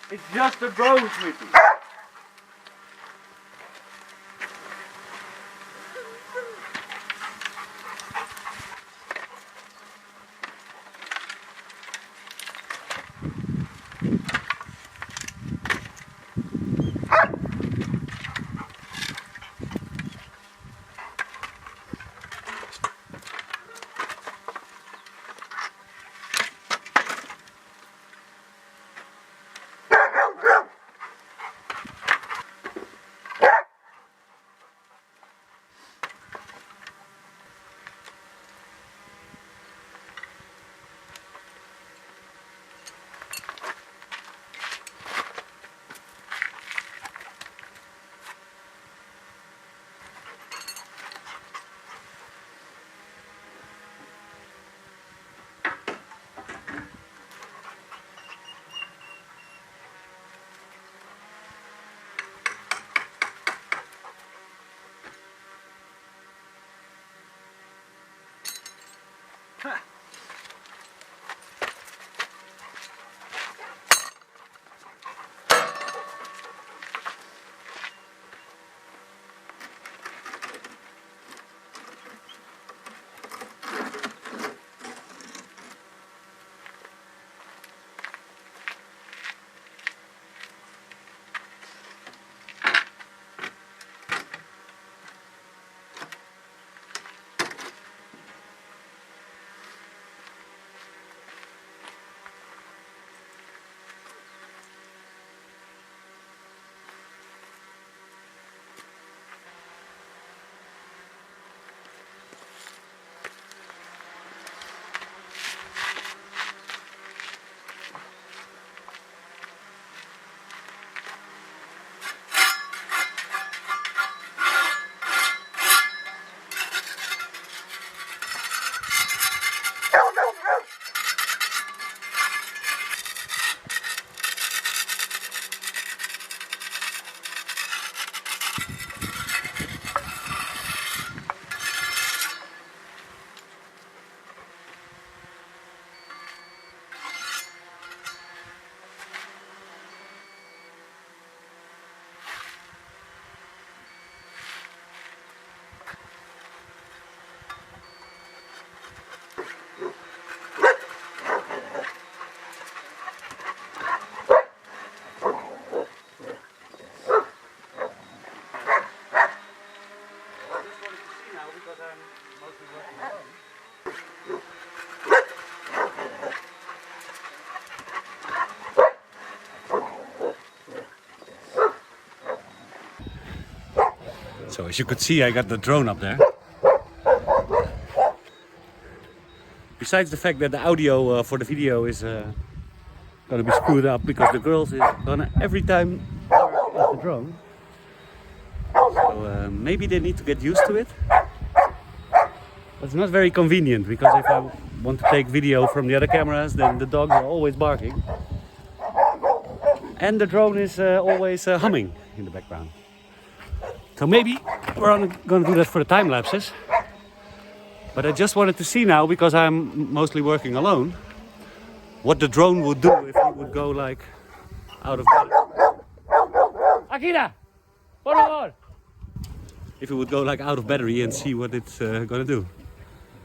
It's just a drone, sweetie. So as you could see, I got the drone up there. Besides the fact that the audio for the video is gonna be screwed up because the girls is gonna every time at the drone. So maybe they need to get used to it. But it's not very convenient because if I want to take video from the other cameras, then the dogs are always barking. And the drone is always humming in the background. So maybe we're gonna do that for the time lapses. But I just wanted to see now, because I'm mostly working alone, what the drone would do if it would go like out of battery. Akira! Por favor! If it would go like out of battery and see what it's gonna do.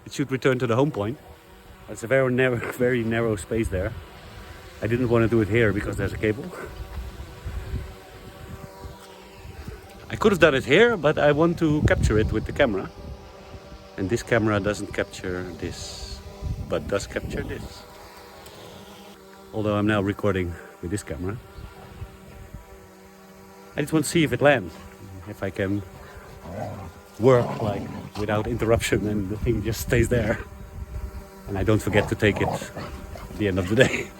It should return to the home point. It's a very narrow space there. I didn't want to do it here because there's a cable. I could have done it here, but I want to capture it with the camera. And this camera doesn't capture this, but does capture this. Although I'm now recording with this camera. I just want to see if it lands. If I can work like without interruption and the thing just stays there. And I don't forget to take it at the end of the day.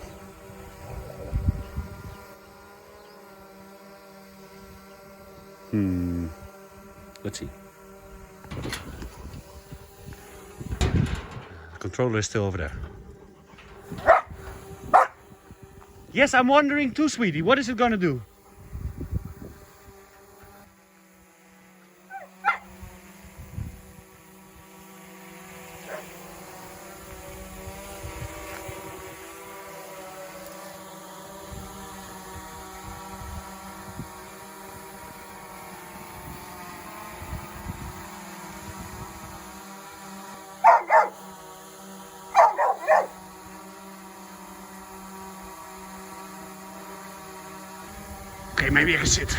Let's see. The controller is still over there. Yes, I'm wondering too, sweetie. What is it gonna do? Okay, maybe I can sit.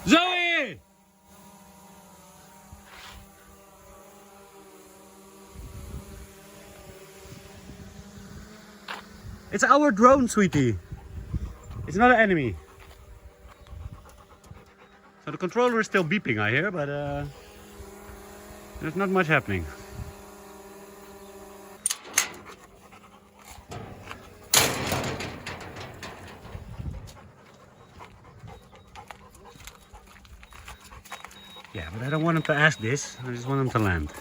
Zoey! It's our drone, sweetie. It's not an enemy. So the controller is still beeping, I hear, but there's not much happening. Yeah, but I don't want him to ask this. I just want him to land.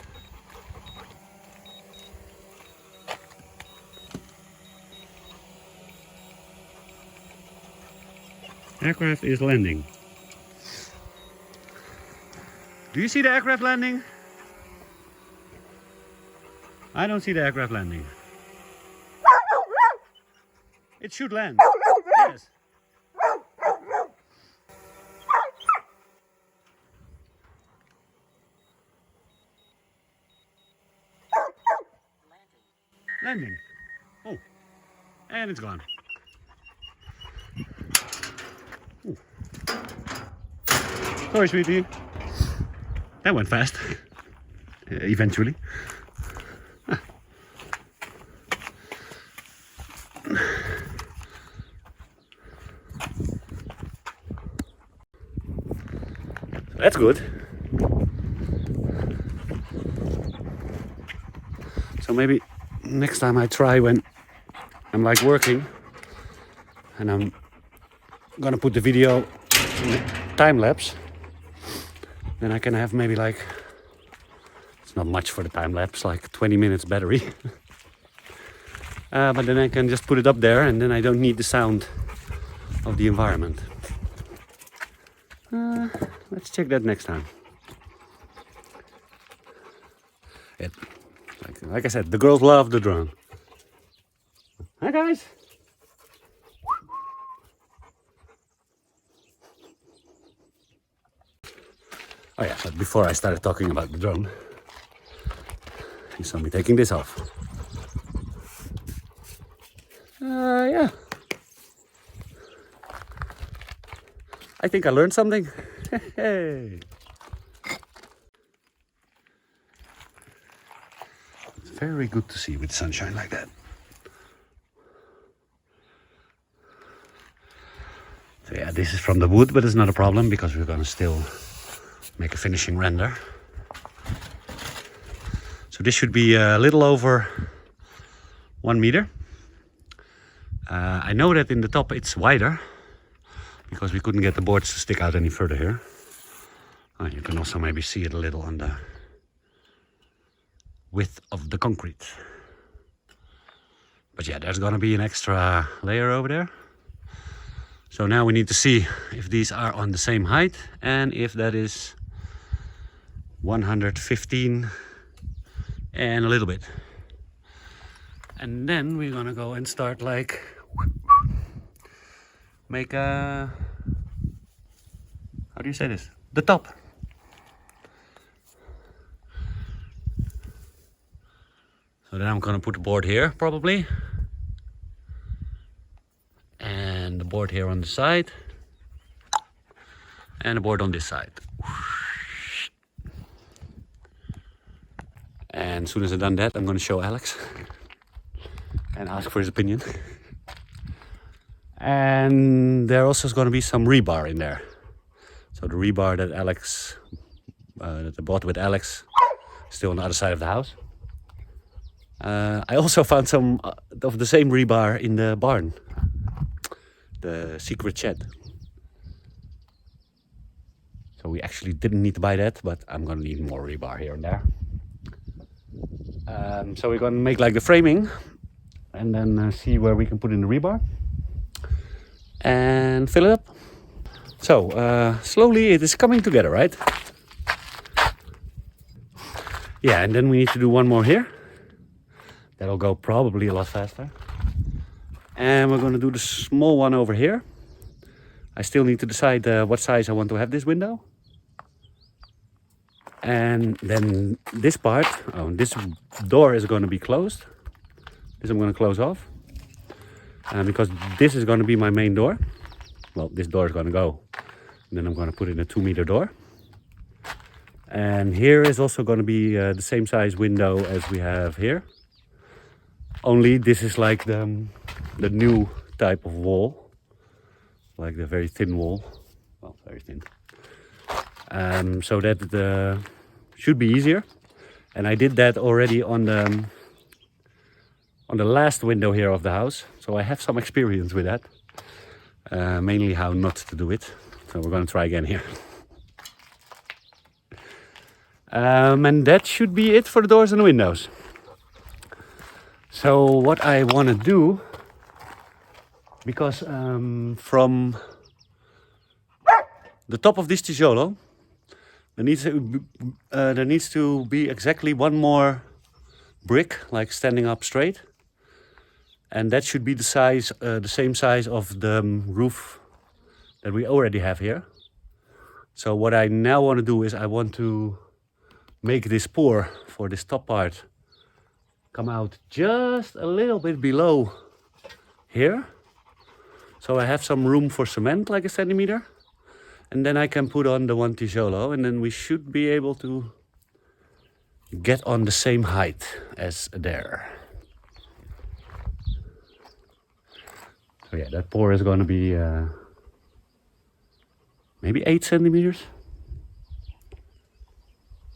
Aircraft is landing. Do you see the aircraft landing? I don't see the aircraft landing. It should land. Yes. Landing. Oh. And it's gone. Ooh. Sorry, sweetie. That went fast. Eventually. That's good. So maybe next time I try when I'm like working and I'm gonna put the video in time lapse, then I can have maybe like, it's not much for the time lapse, like 20 minutes battery. But then I can just put it up there and then I don't need the sound of the environment. Let's check that next time. Like I said, the girls love the drone. Hi guys! Oh yeah, but before I started talking about the drone, you saw me taking this off. Yeah. I think I learned something. Hey. It's very good to see with sunshine like that. So yeah, this is from the wood, but it's not a problem because we're gonna still make a finishing render. So this should be a little over 1 meter. I know that in the top it's wider because we couldn't get the boards to stick out any further here. You can also maybe see it a little on the width of the concrete. But yeah, there's gonna be an extra layer over there. So now we need to see if these are on the same height and if that is 115 and a little bit. And then we're gonna go and start like make a, how do you say this? The top. So then I'm gonna put the board here probably. And the board here on the side. And the board on this side. And as soon as I've done that, I'm gonna show Alex and ask for his opinion. And there also is gonna be some rebar in there. So the rebar that that I bought with Alex, still on the other side of the house. I also found some of the same rebar in the barn, the secret shed. So we actually didn't need to buy that, but I'm gonna need more rebar here and there. So we're gonna make like the framing and then see where we can put in the rebar and fill it up. So slowly it is coming together, right? Yeah, and then we need to do one more here. That'll go probably a lot faster. And we're going to do the small one over here. I still need to decide what size I want to have this window. And then this part, this door is going to be closed. This I'm going to close off. Because this is going to be my main door. Well, this door is going to go. And then I'm going to put in a 2-meter door. And here is also going to be the same size window as we have here. Only this is like the new type of wall. Like the very thin wall. Well, very thin. So that it should be easier. And I did that already on the last window here of the house. So I have some experience with that. Mainly how not to do it. So we're going to try again here. And that should be it for the doors and the windows. So what I want to do, because from the top of this tijolo, there needs to be exactly one more brick, like standing up straight. And that should be the size, the same size of the roof that we already have here. So what I now want to do is I want to make this pour for this top part come out just a little bit below here. So I have some room for cement, like a centimeter. And then I can put on the one tijolo, and then we should be able to get on the same height as there. So yeah, that pour is going to be maybe 8 centimeters.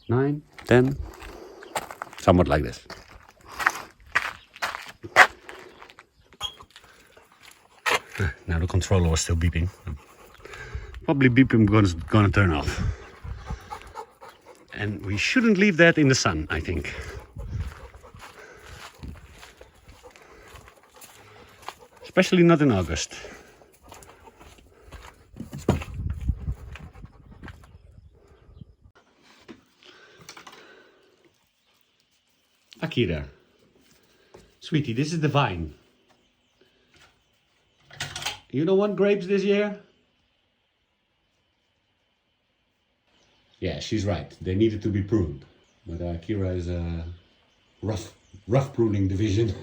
9, 10, somewhat like this. Now the controller was still beeping. Probably beeping gonna turn off. And we shouldn't leave that in the sun, I think. Especially not in August. Akira. Sweetie, this is the vine. You don't want grapes this year? Yeah, she's right. They needed to be pruned. But Akira is a rough pruning division.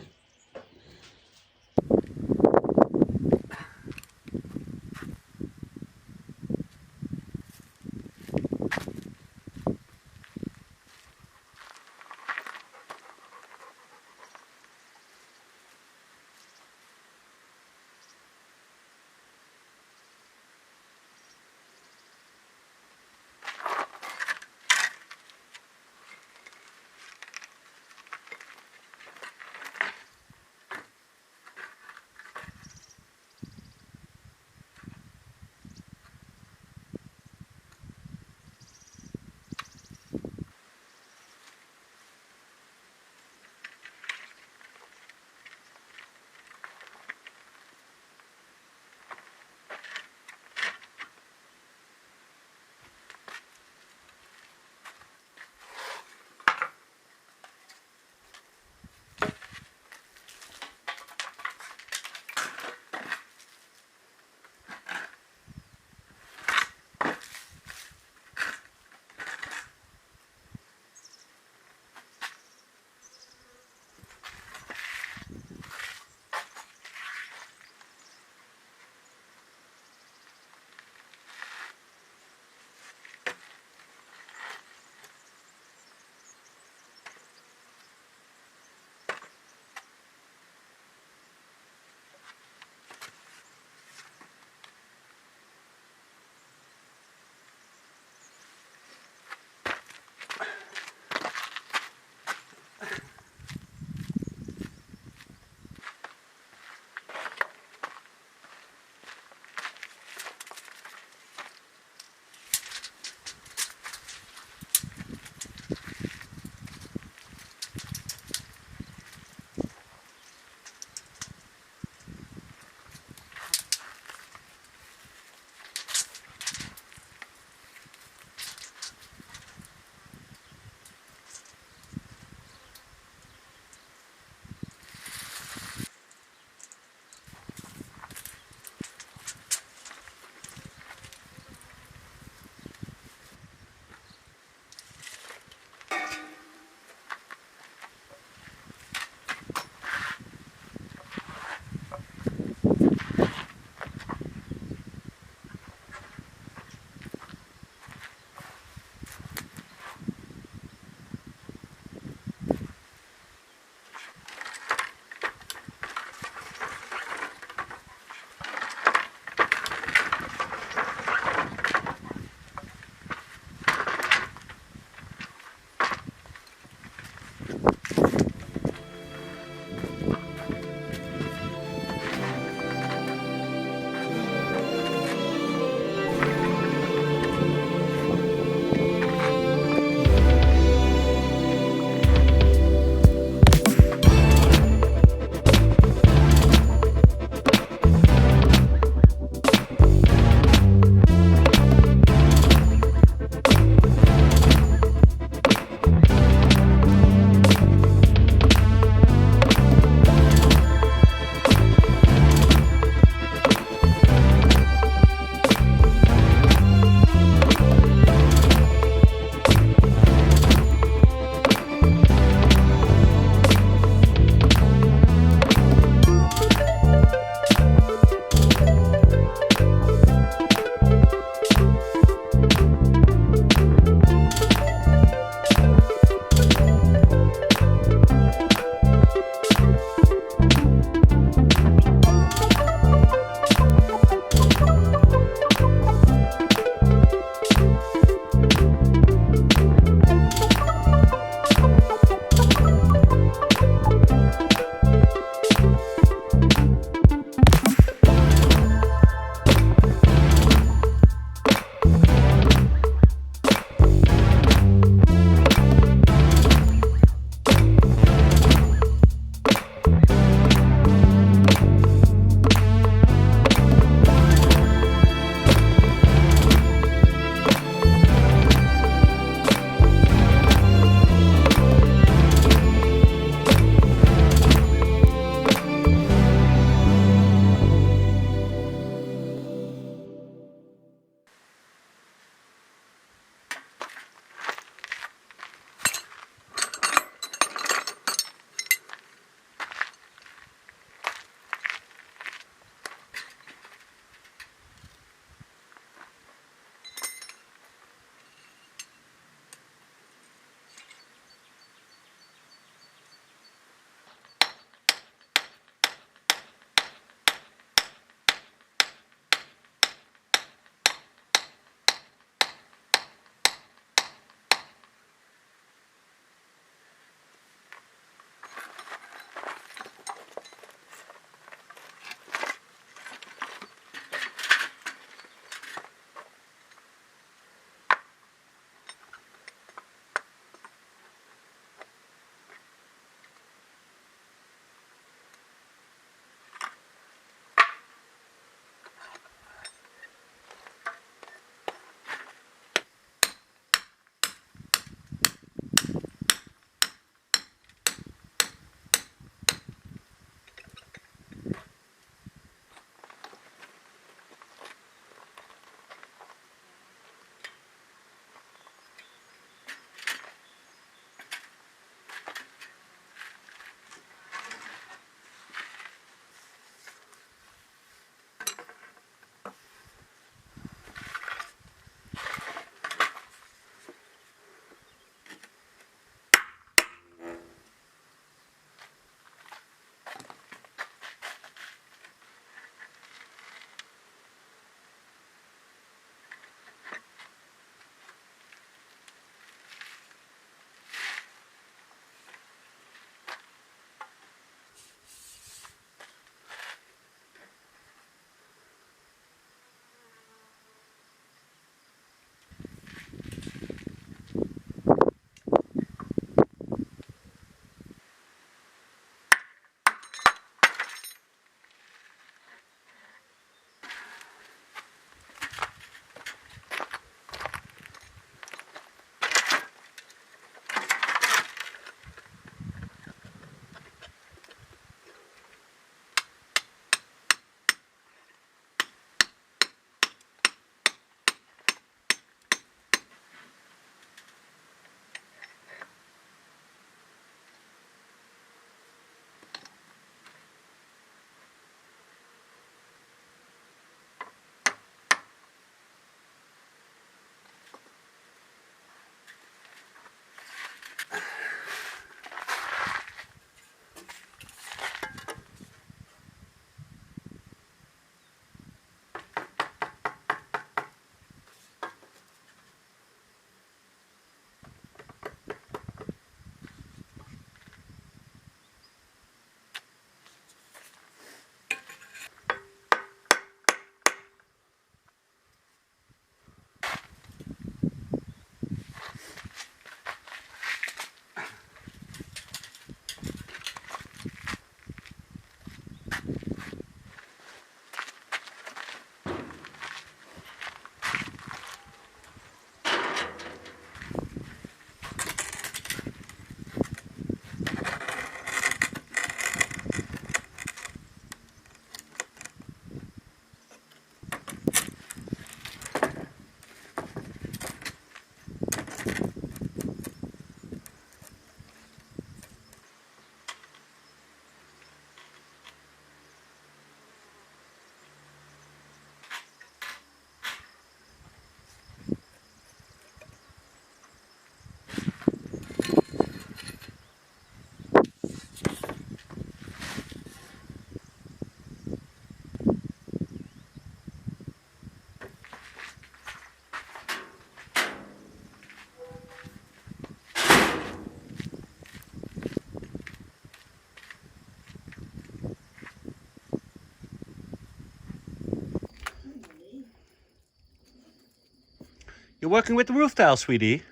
You're working with the roof tile, sweetie.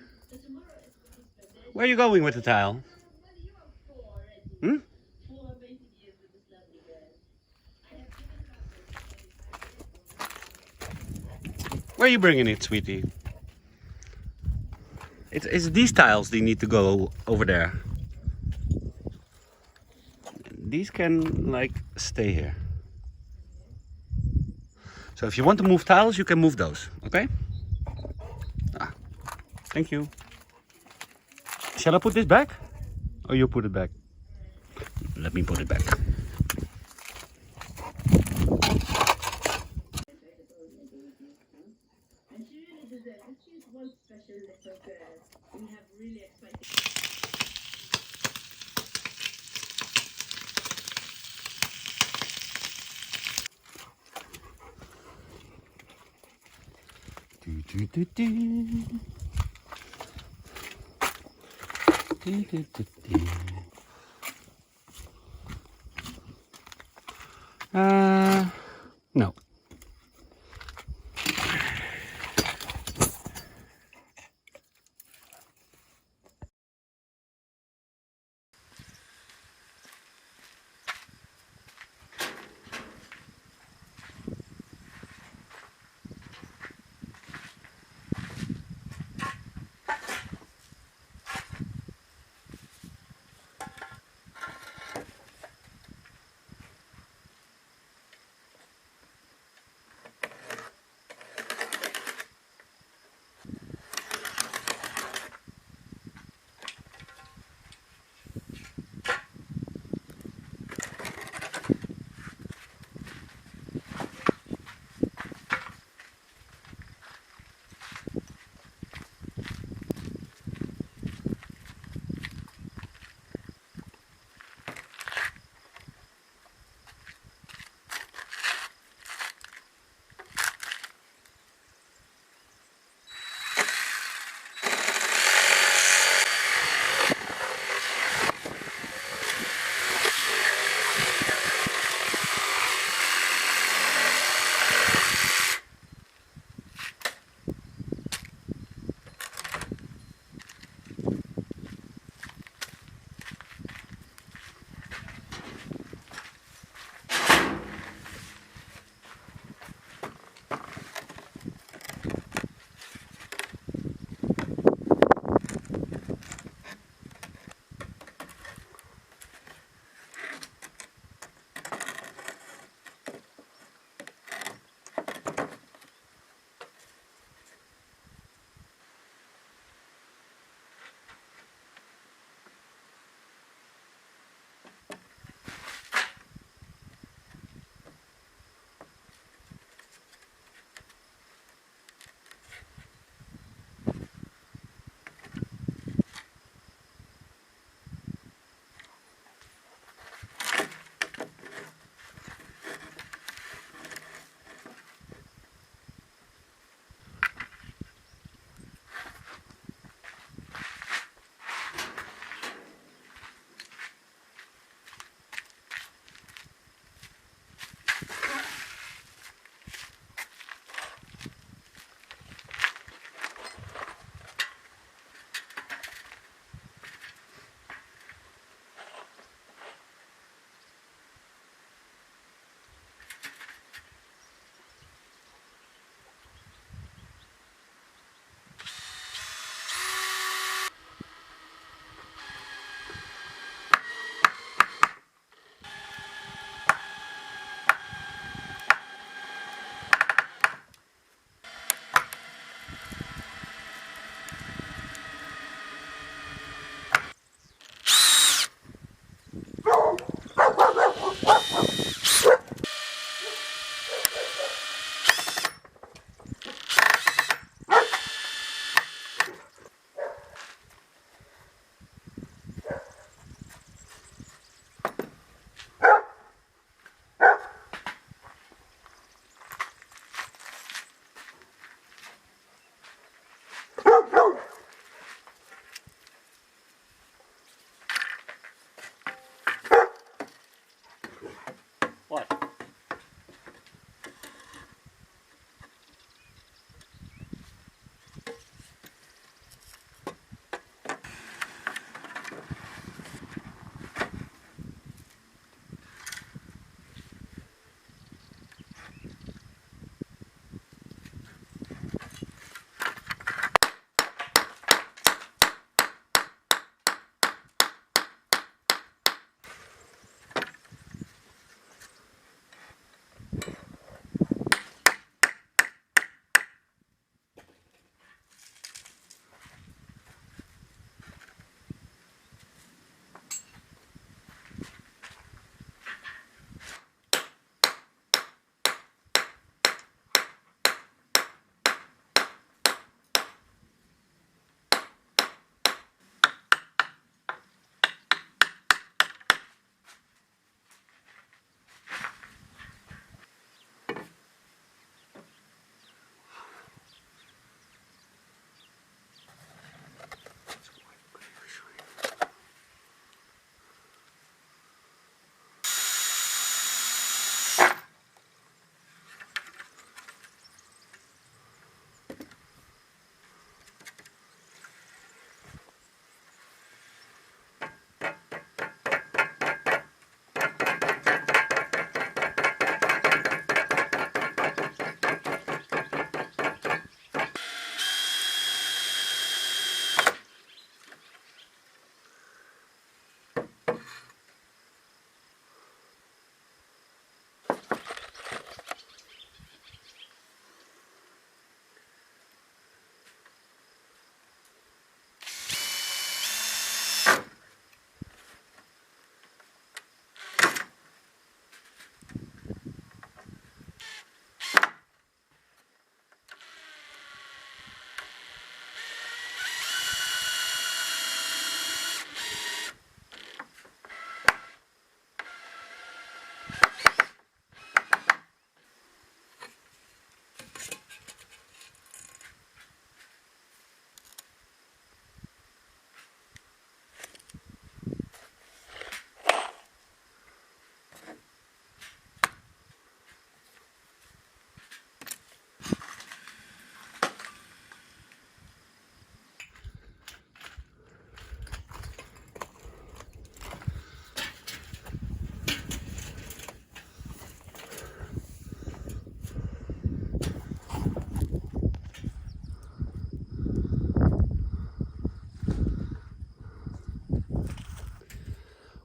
Where are you going with the tile? Hmm? Where are you bringing it, sweetie? It's these tiles that need to go over there. These can like stay here. So if you want to move tiles, you can move those, okay? Ah, thank you. Shall I put this back? Or you put it back? Let me put it back. Do, do, do, do. Do, do, do, do. No.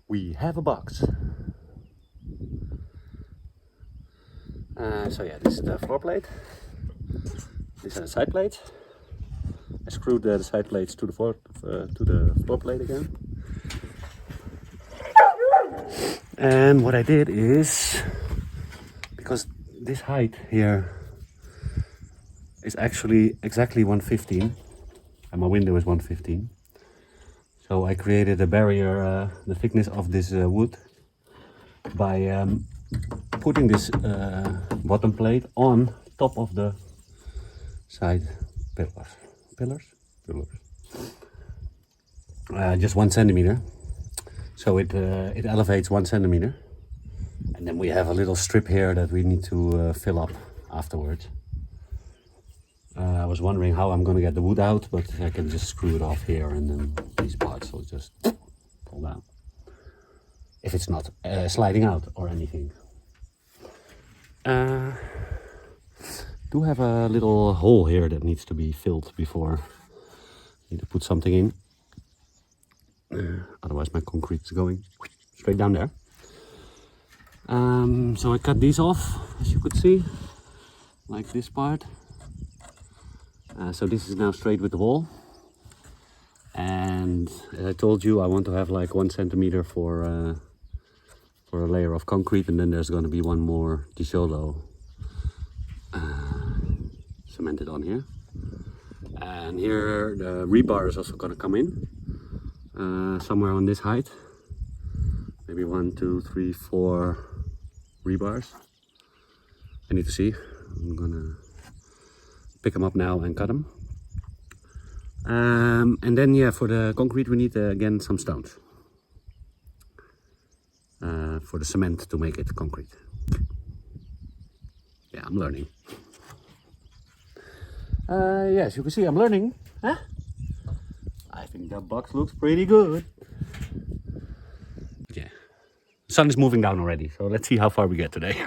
we have a box. So yeah, this is the floor plate. These are the side plates. I screwed the side plates to the floor plate again. And what I did is, because this height here is actually exactly 115, and my window is 115. So I created a barrier, the thickness of this wood, by putting this bottom plate on top of the side pillars, just 1 centimeter. So it elevates 1 centimeter, and then we have a little strip here that we need to fill up afterwards. I was wondering how I'm going to get the wood out, but I can just screw it off here, and then these parts will just pull down. If it's not sliding out or anything. Do have a little hole here that needs to be filled before I need to put something in. Otherwise my concrete is going straight down there. So I cut these off, as you could see, like this part. So this is now straight with the wall. And as I told you, I want to have like 1 centimeter for a layer of concrete, and then there's going to be one more tijolo cemented on here. And here the rebar is also going to come in somewhere on this height. Maybe 1, 2, 3, 4 rebars. I need to see. I'm gonna pick them up now and cut them. And then yeah, for the concrete we need again some stones for the cement to make it concrete. Yeah, I'm learning. Yes, you can see I'm learning. Huh? I think that box looks pretty good. Yeah, the sun is moving down already, so let's see how far we get today.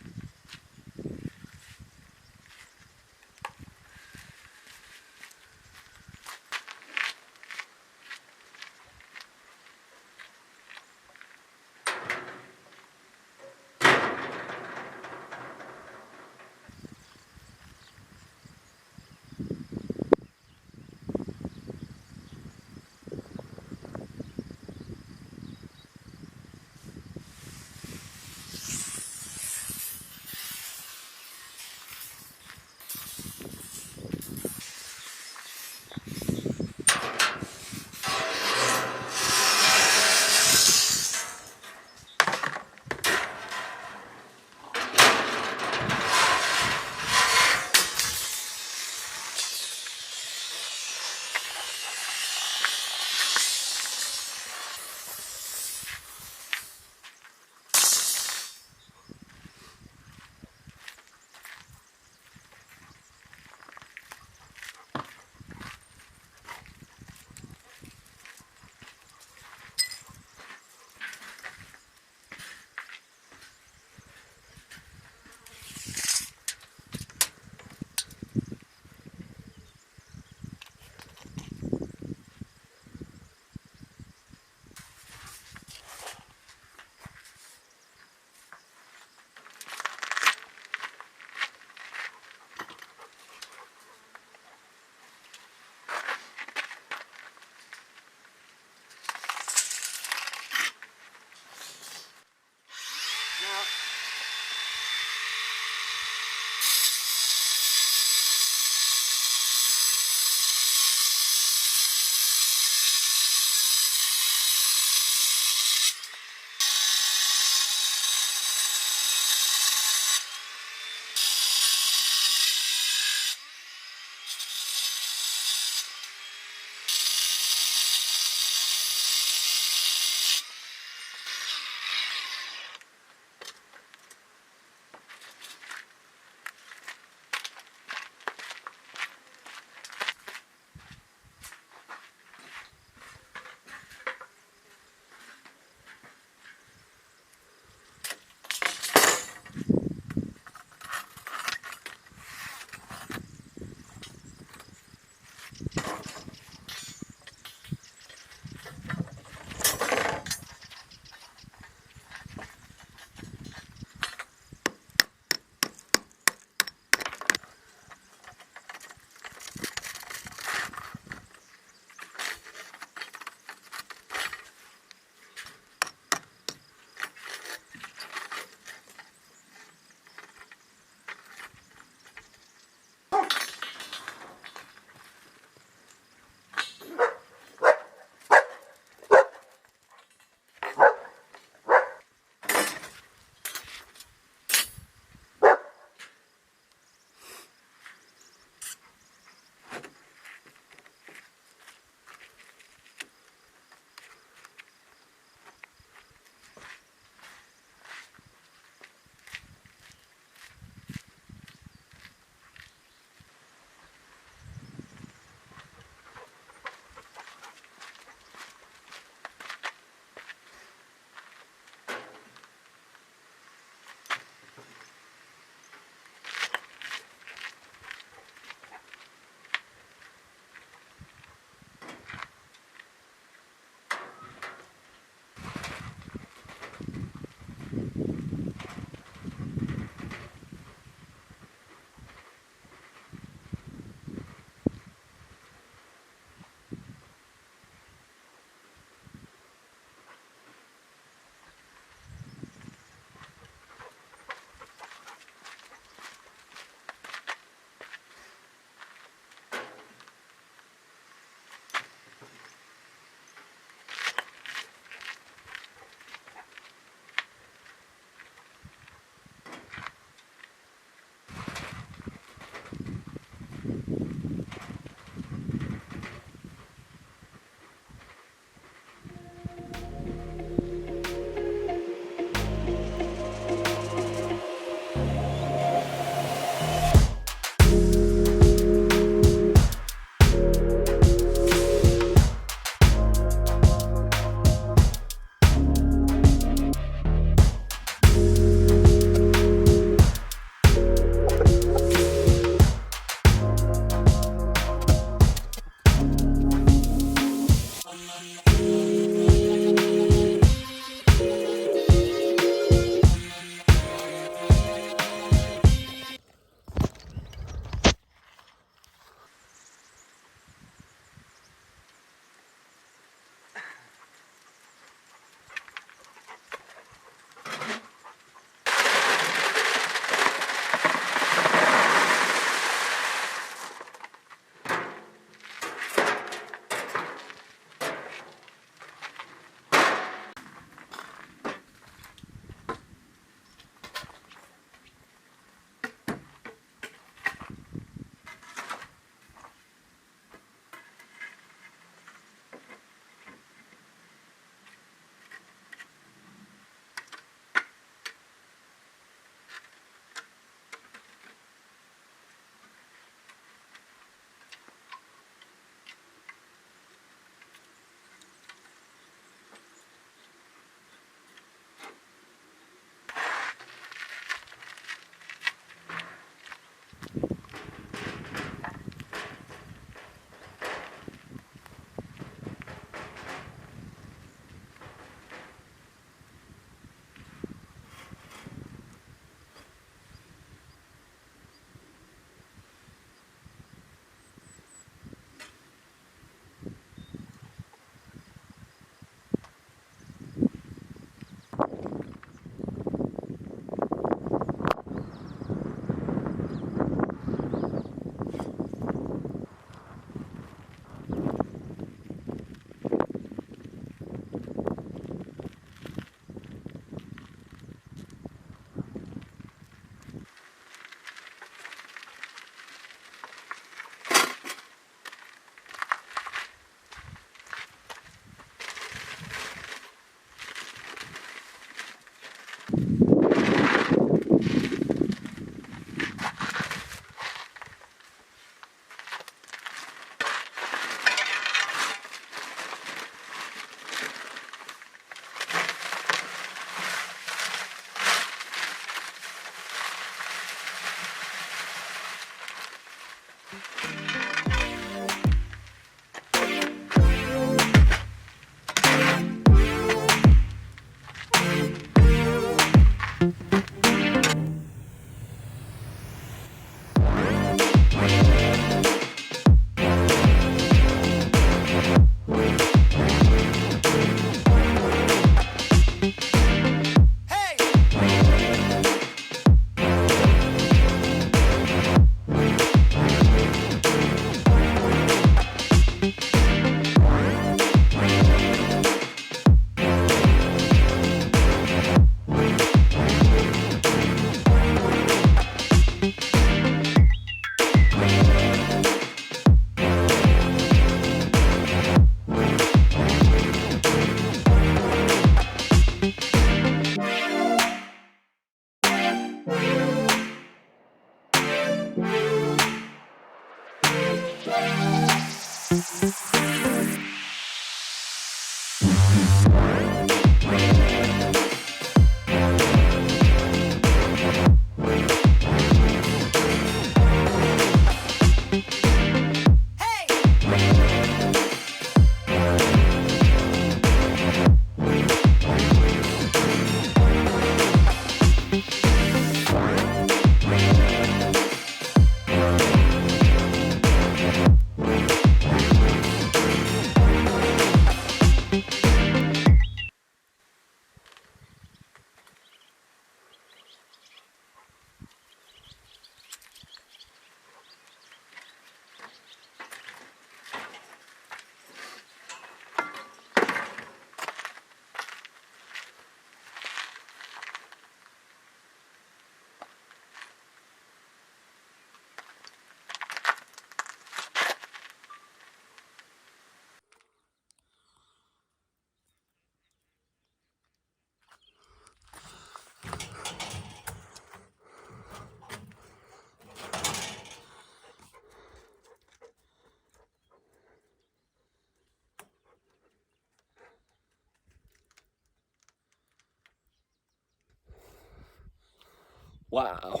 Wow.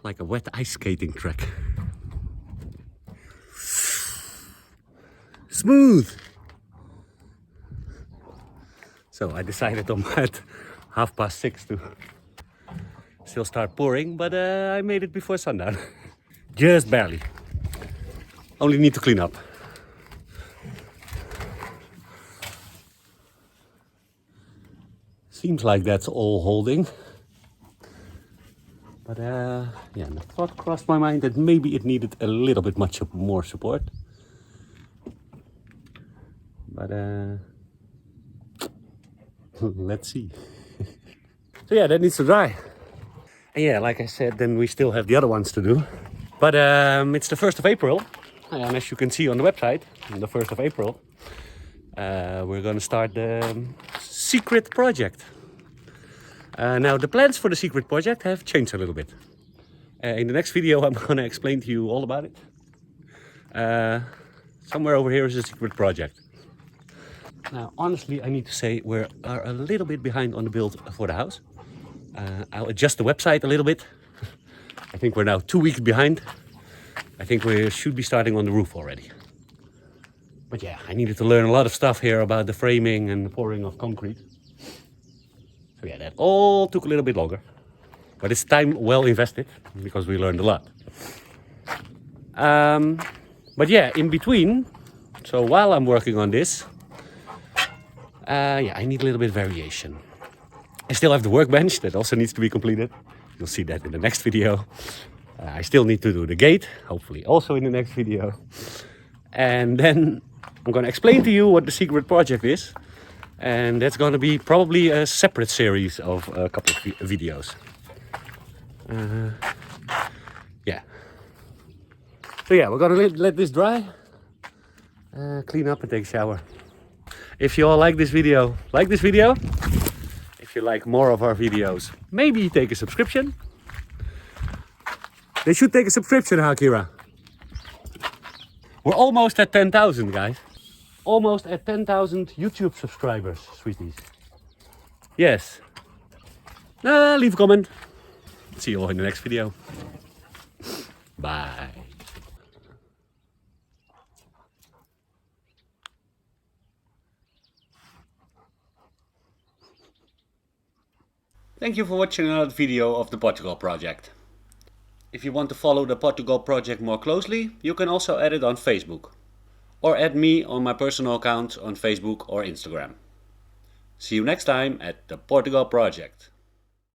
Like a wet ice skating track. Smooth. So I decided on at 6:30 to still start pouring, but I made it before sundown. Just barely. Only need to clean up. Seems like that's all holding. But yeah, the thought crossed my mind that maybe it needed a little bit much more support. But let's see. So yeah, that needs to dry. And yeah, like I said, then we still have the other ones to do. But it's the 1st of April. And as you can see on the website, on the 1st of April, we're going to start the secret project. Now the plans for the secret project have changed a little bit. In the next video I'm going to explain to you all about it. Somewhere over here is a secret project. Now honestly I need to say we are a little bit behind on the build for the house. I'll adjust the website a little bit. I think we're now 2 weeks behind. I think we should be starting on the roof already. But yeah, I needed to learn a lot of stuff here about the framing and the pouring of concrete. So yeah, that all took a little bit longer. But it's time well invested because we learned a lot. But yeah, in between, so while I'm working on this, yeah, I need a little bit of variation. I still have the workbench that also needs to be completed. You'll see that in the next video. I still need to do the gate, hopefully also in the next video. And then I'm going to explain to you what the secret project is. And that's going to be probably a separate series of a couple of videos. Yeah. So yeah, we're going to let this dry. Clean up and take a shower. If you all like this video, If you like more of our videos, maybe take a subscription. They should take a subscription, Akira. We're almost at 10,000, guys. Almost at 10,000 YouTube subscribers, sweeties. Yes. Leave a comment. See you all in the next video. Bye. Thank you for watching another video of the Portugal project. If you want to follow the Portugal project more closely, you can also add it on Facebook. Or add me on my personal account on Facebook or Instagram. See you next time at the Portugal project.